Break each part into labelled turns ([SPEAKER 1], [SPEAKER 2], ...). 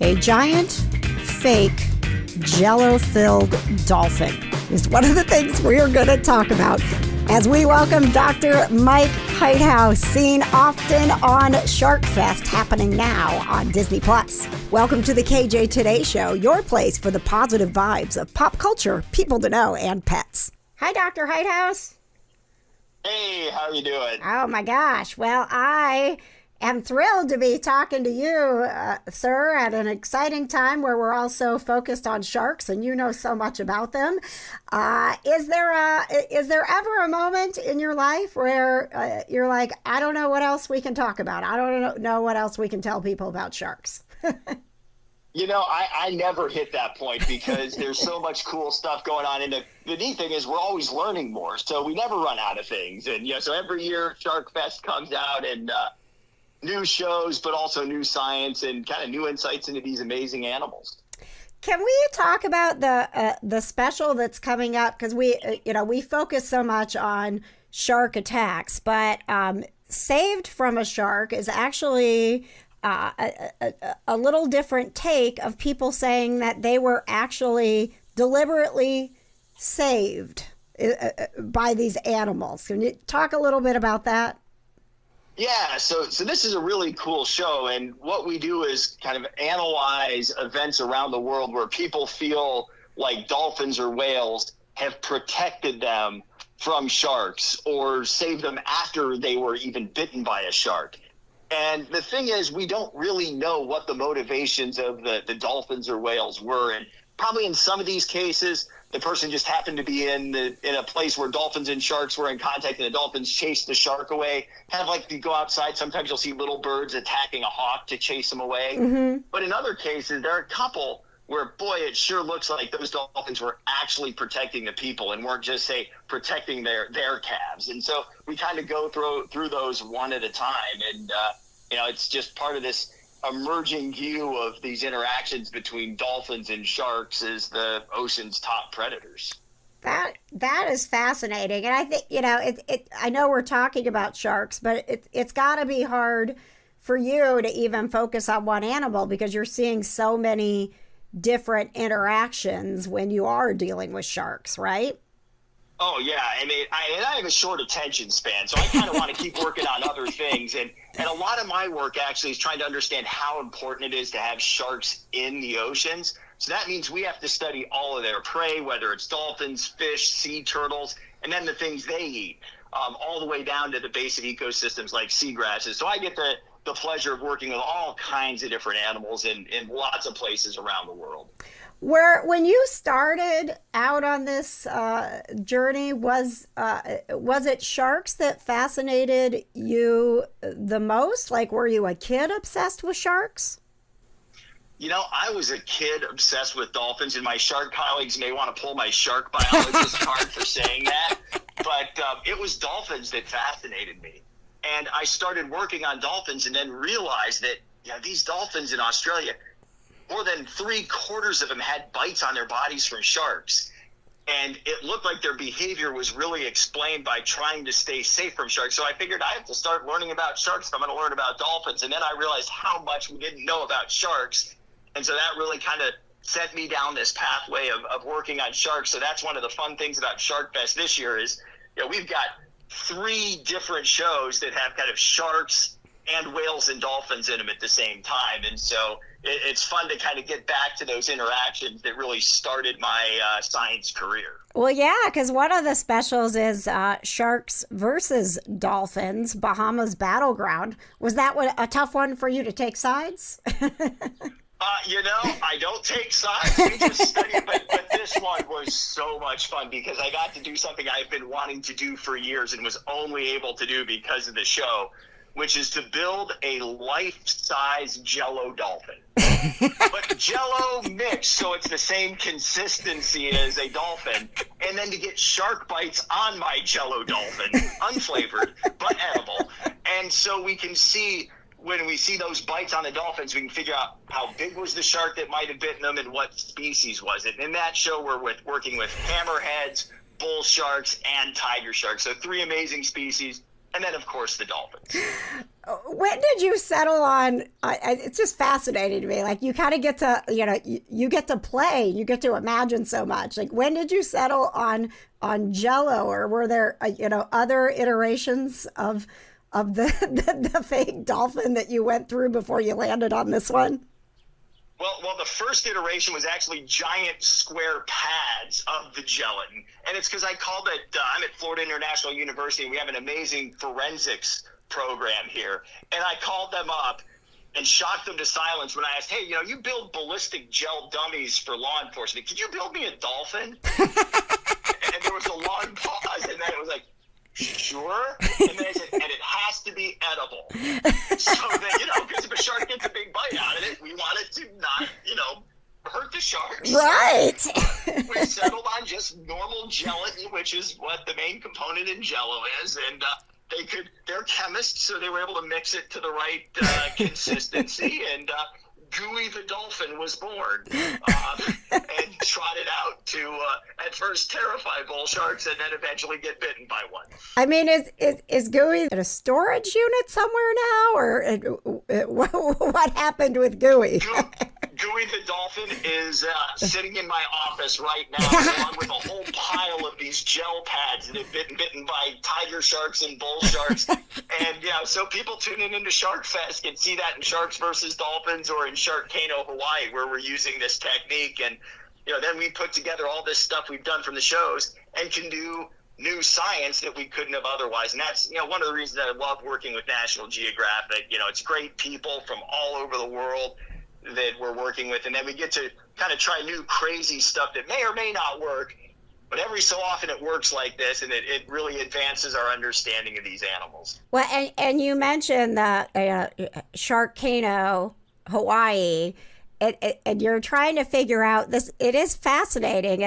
[SPEAKER 1] A giant, fake, jello-filled dolphin is one of the things we're going to talk about as we welcome Dr. Mike Heithaus, seen often on SHARKFEST, happening now on Disney+. Welcome to the KJ Today Show, your place for the positive vibes of pop culture, people to know, and pets. Hi, Dr. Heithaus.
[SPEAKER 2] Hey, how are you doing?
[SPEAKER 1] Oh, my gosh. Well, I am thrilled to be talking to you, sir, at an exciting time where we're also focused on sharks, and you know so much about them. Is there ever a moment in your life where you're like, I don't know what else we can talk about. I don't know what else we can tell people about sharks.
[SPEAKER 2] You know, I never hit that point because there's so much cool stuff going on. And the neat thing is we're always learning more. So we never run out of things. And, so every year SharkFest comes out and new shows, but also new science and kind of new insights into these amazing animals.
[SPEAKER 1] Can we talk about the special that's coming up? Because we focus so much on shark attacks, but Saved from a Shark is actually a little different take of people saying that they were actually deliberately saved by these animals. Can you talk a little bit about that?
[SPEAKER 2] Yeah, so this is a really cool show, and what we do is kind of analyze events around the world where people feel like dolphins or whales have protected them from sharks or saved them after they were even bitten by a shark. And the thing is, we don't really know what the motivations of the dolphins or whales were, and probably in some of these cases, the person just happened to be in a place where dolphins and sharks were in contact, and the dolphins chased the shark away. Kind of like you go outside, sometimes you'll see little birds attacking a hawk to chase them away. Mm-hmm. But in other cases, there are a couple where, boy, it sure looks like those dolphins were actually protecting the people and weren't just, say, protecting their calves. And so we kind of go through those one at a time. And, it's just part of this emerging view of these interactions between dolphins and sharks as the ocean's top predators.
[SPEAKER 1] That is fascinating, and I think I know we're talking about sharks, but it's got to be hard for you to even focus on one animal because you're seeing so many different interactions when you are dealing with sharks, right?
[SPEAKER 2] Oh, yeah. I mean, I have a short attention span, so I kind of want to keep working on other things. And a lot of my work actually is trying to understand how important it is to have sharks in the oceans. So that means we have to study all of their prey, whether it's dolphins, fish, sea turtles, and then the things they eat, all the way down to the basic ecosystems like seagrasses. So I get the pleasure of working with all kinds of different animals in lots of places around the world.
[SPEAKER 1] When you started out on this journey, was it sharks that fascinated you the most? Like, were you a kid obsessed with sharks?
[SPEAKER 2] I was a kid obsessed with dolphins, and my shark colleagues may want to pull my shark biologist card for saying that, but it was dolphins that fascinated me. And I started working on dolphins and then realized that these dolphins in Australia, more than 3/4 of them had bites on their bodies from sharks. And it looked like their behavior was really explained by trying to stay safe from sharks. So I figured I have to start learning about sharks if I'm going to learn about dolphins. And then I realized how much we didn't know about sharks. And so that really kind of set me down this pathway of working on sharks. So that's one of the fun things about SharkFest this year is, we've got 3 different shows that have kind of sharks and whales and dolphins in them at the same time. And so it's fun to kind of get back to those interactions that really started my science career.
[SPEAKER 1] Well, yeah, because one of the specials is Sharks versus Dolphins, Bahamas Battleground. Was that a tough one for you to take sides?
[SPEAKER 2] I don't take sides. We just study it. But this one was so much fun because I got to do something I've been wanting to do for years and was only able to do because of the show, which is to build a life-size jello dolphin. But jello mixed, so it's the same consistency as a dolphin, and then to get shark bites on my jello dolphin, unflavored, but edible. And so we can see, when we see those bites on the dolphins, we can figure out how big was the shark that might have bitten them and what species was it. And in that show, we're working with hammerheads, bull sharks, and tiger sharks. So 3 amazing species. And then, of course, the dolphins.
[SPEAKER 1] when did you settle on? It's just fascinating to me. Like you kind of get to, you get to play, you get to imagine so much. Like when did you settle on Jello, or were there, other iterations of the fake dolphin that you went through before you landed on this one?
[SPEAKER 2] Well, the first iteration was actually giant square pads of the gelatin, and it's because I called it. I'm at Florida International University, and we have an amazing forensics program here, and I called them up and shocked them to silence when I asked, "Hey, you build ballistic gel dummies for law enforcement. Could you build me a dolphin?" And there was a long pause, and then it was like, "Sure." And then I said, "And it has to be edible." So that, because if a shark gets a big bite out of it, we want it to not, hurt the sharks.
[SPEAKER 1] Right.
[SPEAKER 2] We settled on just normal gelatin, which is what the main component in Jello is. And they're chemists, so they were able to mix it to the right consistency. And Gooey the dolphin was born and trotted out to at first terrify bull sharks and then eventually get bitten by one.
[SPEAKER 1] I mean, is Gooey in a storage unit somewhere now, or what happened with Gooey?
[SPEAKER 2] Gooey the dolphin is sitting in my office right now, along with a whole pile of these gel pads that have been bitten by tiger sharks and bull sharks. And so people tuning into SharkFest can see that in Sharks versus Dolphins or in Sharkano, Hawaii, where we're using this technique. And then we put together all this stuff we've done from the shows and can do new science that we couldn't have otherwise. And that's one of the reasons I love working with National Geographic. It's great people from all over the world that we're working with, and then we get to kind of try new crazy stuff that may or may not work, but every so often it works like this, and it really advances our understanding of these animals.
[SPEAKER 1] Well, and you mentioned that Sharkano, Hawaii, and you're trying to figure out this. It is fascinating.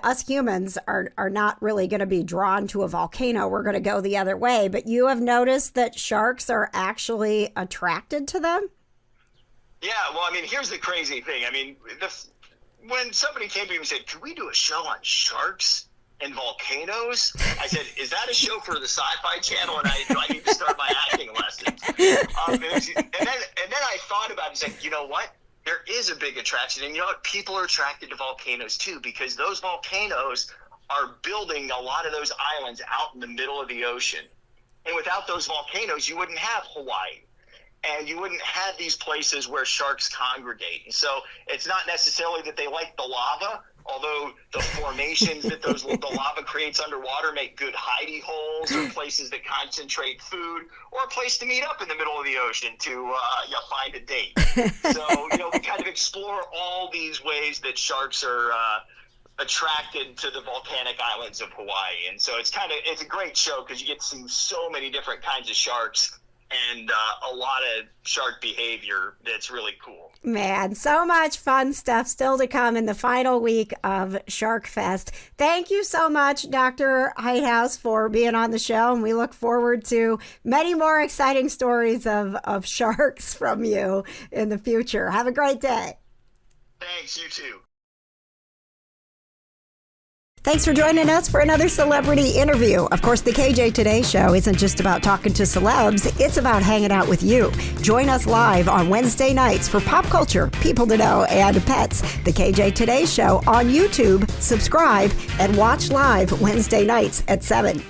[SPEAKER 1] Us humans are not really going to be drawn to a volcano. We're going to go the other way. But you have noticed that sharks are actually attracted to them?
[SPEAKER 2] Yeah, well, here's the crazy thing. When somebody came to me and said, "Can we do a show on sharks and volcanoes?" I said, "Is that a show for the Sci-Fi Channel? And do I need to start my acting lessons?" And then I thought about it and said, you know what? There is a big attraction. And you know what? People are attracted to volcanoes too, because those volcanoes are building a lot of those islands out in the middle of the ocean. And without those volcanoes, you wouldn't have Hawaii. And you wouldn't have these places where sharks congregate. And so it's not necessarily that they like the lava, although the formations that the lava creates underwater make good hidey holes, or places that concentrate food, or a place to meet up in the middle of the ocean to find a date. So, we kind of explore all these ways that sharks are attracted to the volcanic islands of Hawaii. And so it's a great show because you get to see so many different kinds of sharks and a lot of shark behavior that's really cool.
[SPEAKER 1] Man, so much fun stuff still to come in the final week of SharkFest. Thank you so much, Dr. Heithaus, for being on the show, and we look forward to many more exciting stories of sharks from you in the future. Have a great day.
[SPEAKER 2] Thanks, you too.
[SPEAKER 1] Thanks for joining us for another celebrity interview. Of course, the KJ Today Show isn't just about talking to celebs, it's about hanging out with you. Join us live on Wednesday nights for pop culture, people to know, and pets. The KJ Today Show on YouTube. Subscribe and watch live Wednesday nights at 7.